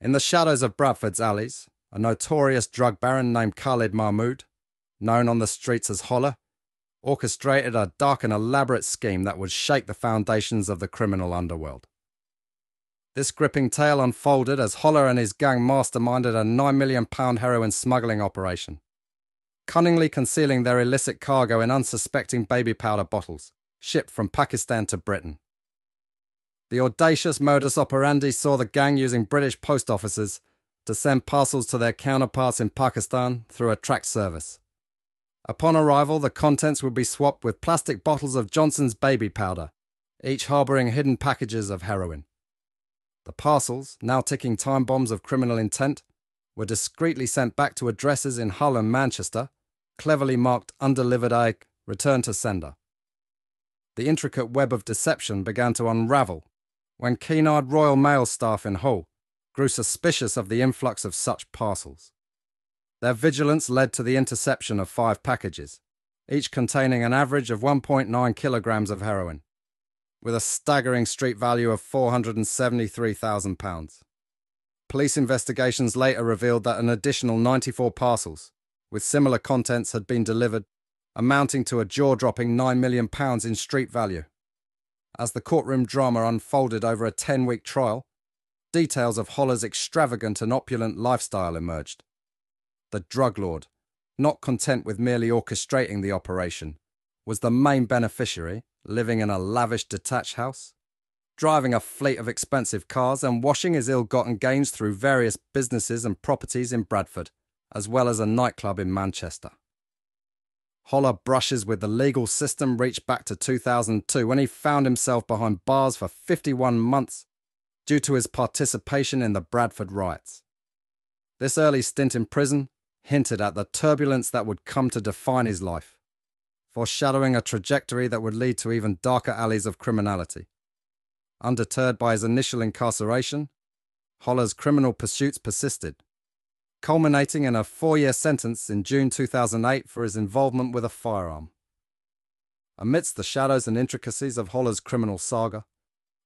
In the shadows of Bradford's alleys, a notorious drug baron named Khalid Mahmood, known on the streets as Holler, orchestrated a dark and elaborate scheme that would shake the foundations of the criminal underworld. This gripping tale unfolded as Holler and his gang masterminded a £9 million heroin smuggling operation, cunningly concealing their illicit cargo in unsuspecting baby powder bottles, shipped from Pakistan to Britain. The audacious modus operandi saw the gang using British post offices to send parcels to their counterparts in Pakistan through a tracked service. Upon arrival, the contents would be swapped with plastic bottles of Johnson's baby powder, each harbouring hidden packages of heroin. The parcels, now ticking time bombs of criminal intent, were discreetly sent back to addresses in Hull and Manchester, cleverly marked undelivered egg, return to sender. The intricate web of deception began to unravel when keen-eyed Royal Mail staff in Hull grew suspicious of the influx of such parcels. Their vigilance led to the interception of 5 packages, each containing an average of 1.9 kilograms of heroin, with a staggering street value of £473,000. Police investigations later revealed that an additional 94 parcels with similar contents had been delivered, amounting to a jaw-dropping £9 million in street value. As the courtroom drama unfolded over a 10-week trial, details of Holler's extravagant and opulent lifestyle emerged. The drug lord, not content with merely orchestrating the operation, was the main beneficiary, living in a lavish detached house, driving a fleet of expensive cars and washing his ill-gotten gains through various businesses and properties in Bradford, as well as a nightclub in Manchester. Holler brushes with the legal system reached back to 2002 when he found himself behind bars for 51 months due to his participation in the Bradford riots. This early stint in prison hinted at the turbulence that would come to define his life, foreshadowing a trajectory that would lead to even darker alleys of criminality. Undeterred by his initial incarceration, Holler's criminal pursuits persisted, culminating in a 4-year sentence in June 2008 for his involvement with a firearm. Amidst the shadows and intricacies of Holler's criminal saga,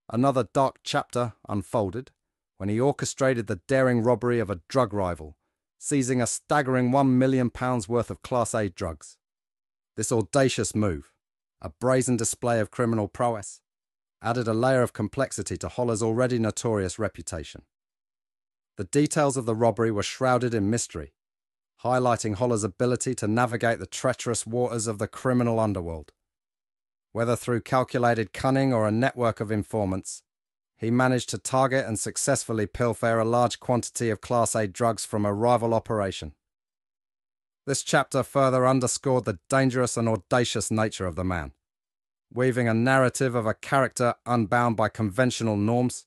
another dark chapter unfolded when he orchestrated the daring robbery of a drug rival, seizing a staggering £1 million worth of Class A drugs. This audacious move, a brazen display of criminal prowess, added a layer of complexity to Holler's already notorious reputation. The details of the robbery were shrouded in mystery, highlighting Holler's ability to navigate the treacherous waters of the criminal underworld. Whether through calculated cunning or a network of informants, he managed to target and successfully pilfer a large quantity of Class A drugs from a rival operation. This chapter further underscored the dangerous and audacious nature of the man, weaving a narrative of a character unbound by conventional norms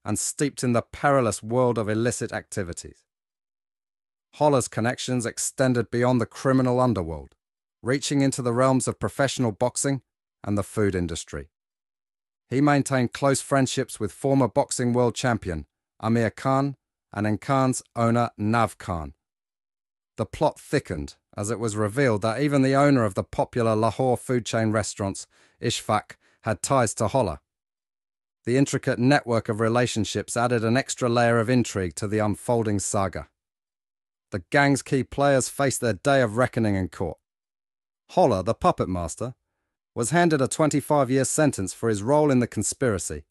and steeped in the perilous world of illicit activities. Holler's connections extended beyond the criminal underworld, reaching into the realms of professional boxing and the food industry. He maintained close friendships with former boxing world champion Amir Khan and Enkan's owner Nav Khan. The plot thickened as it was revealed that even the owner of the popular Lahore food chain restaurants, Ishfaq, had ties to Holler. The intricate network of relationships added an extra layer of intrigue to the unfolding saga. The gang's key players faced their day of reckoning in court. Holler, the puppet master, was handed a 25-year sentence for his role in the conspiracy,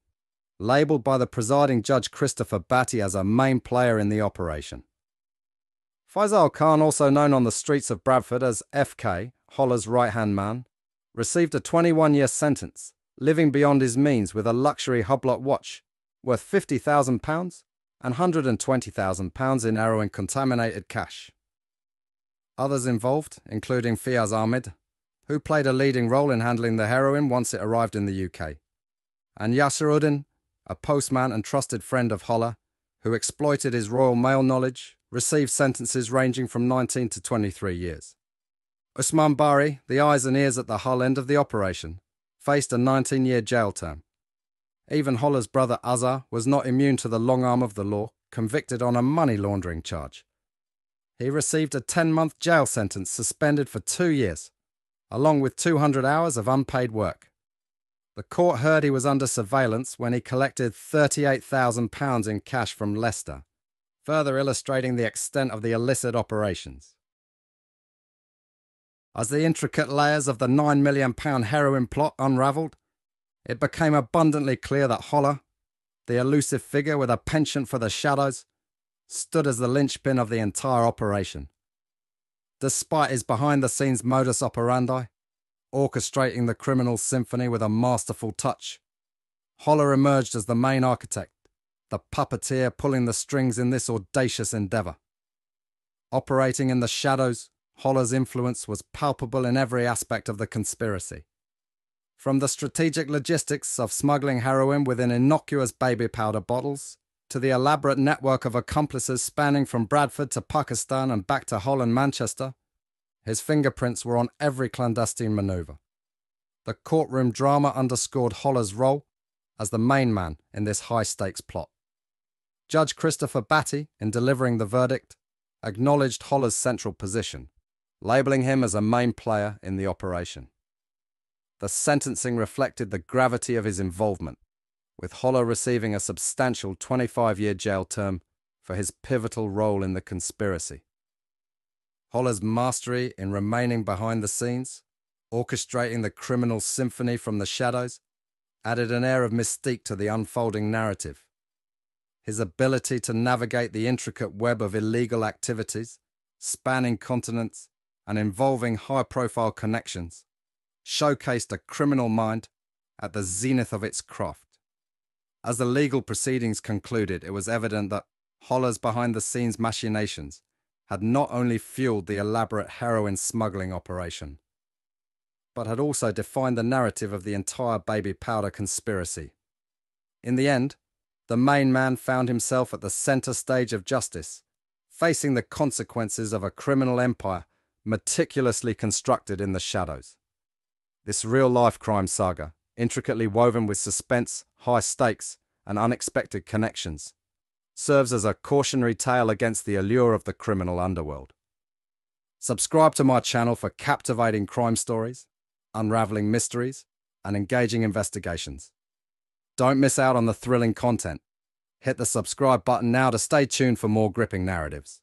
labelled by the presiding judge Christopher Batty as a main player in the operation. Faisal Khan, also known on the streets of Bradford as FK, Holler's right-hand man, received a 21-year sentence, living beyond his means with a luxury Hublot watch worth £50,000 and £120,000 in heroin-contaminated cash. Others involved, including Fiaz Ahmed, who played a leading role in handling the heroin once it arrived in the UK, and Yasser Uddin, a postman and trusted friend of Holler, who exploited his Royal Mail knowledge, received sentences ranging from 19 to 23 years. Usman Bari, the eyes and ears at the Hull end of the operation, faced a 19-year jail term. Even Holler's brother Azhar was not immune to the long arm of the law, convicted on a money laundering charge. He received a 10-month jail sentence suspended for 2 years, along with 200 hours of unpaid work. The court heard he was under surveillance when he collected £38,000 in cash from Leicester, further illustrating the extent of the illicit operations. As the intricate layers of the £9 million heroin plot unravelled, it became abundantly clear that Holler, the elusive figure with a penchant for the shadows, stood as the linchpin of the entire operation. Despite his behind-the-scenes modus operandi, orchestrating the criminal symphony with a masterful touch, Holler emerged as the main architect, the puppeteer pulling the strings in this audacious endeavour. Operating in the shadows, Holler's influence was palpable in every aspect of the conspiracy. From the strategic logistics of smuggling heroin within innocuous baby powder bottles, to the elaborate network of accomplices spanning from Bradford to Pakistan and back to Hull and Manchester, his fingerprints were on every clandestine manoeuvre. The courtroom drama underscored Holler's role as the main man in this high-stakes plot. Judge Christopher Batty, in delivering the verdict, acknowledged Holler's central position, labelling him as a main player in the operation. The sentencing reflected the gravity of his involvement, with Holler receiving a substantial 25-year jail term for his pivotal role in the conspiracy. Holler's mastery in remaining behind the scenes, orchestrating the criminal symphony from the shadows, added an air of mystique to the unfolding narrative. His ability to navigate the intricate web of illegal activities, spanning continents and involving high-profile connections, showcased a criminal mind at the zenith of its craft. As the legal proceedings concluded, it was evident that Holler's behind-the-scenes machinations had not only fueled the elaborate heroin smuggling operation, but had also defined the narrative of the entire baby powder conspiracy. In the end, the main man found himself at the centre stage of justice, facing the consequences of a criminal empire meticulously constructed in the shadows. This real-life crime saga, intricately woven with suspense, high stakes, and unexpected connections, serves as a cautionary tale against the allure of the criminal underworld. Subscribe to my channel for captivating crime stories, unraveling mysteries, and engaging investigations. Don't miss out on the thrilling content. Hit the subscribe button now to stay tuned for more gripping narratives.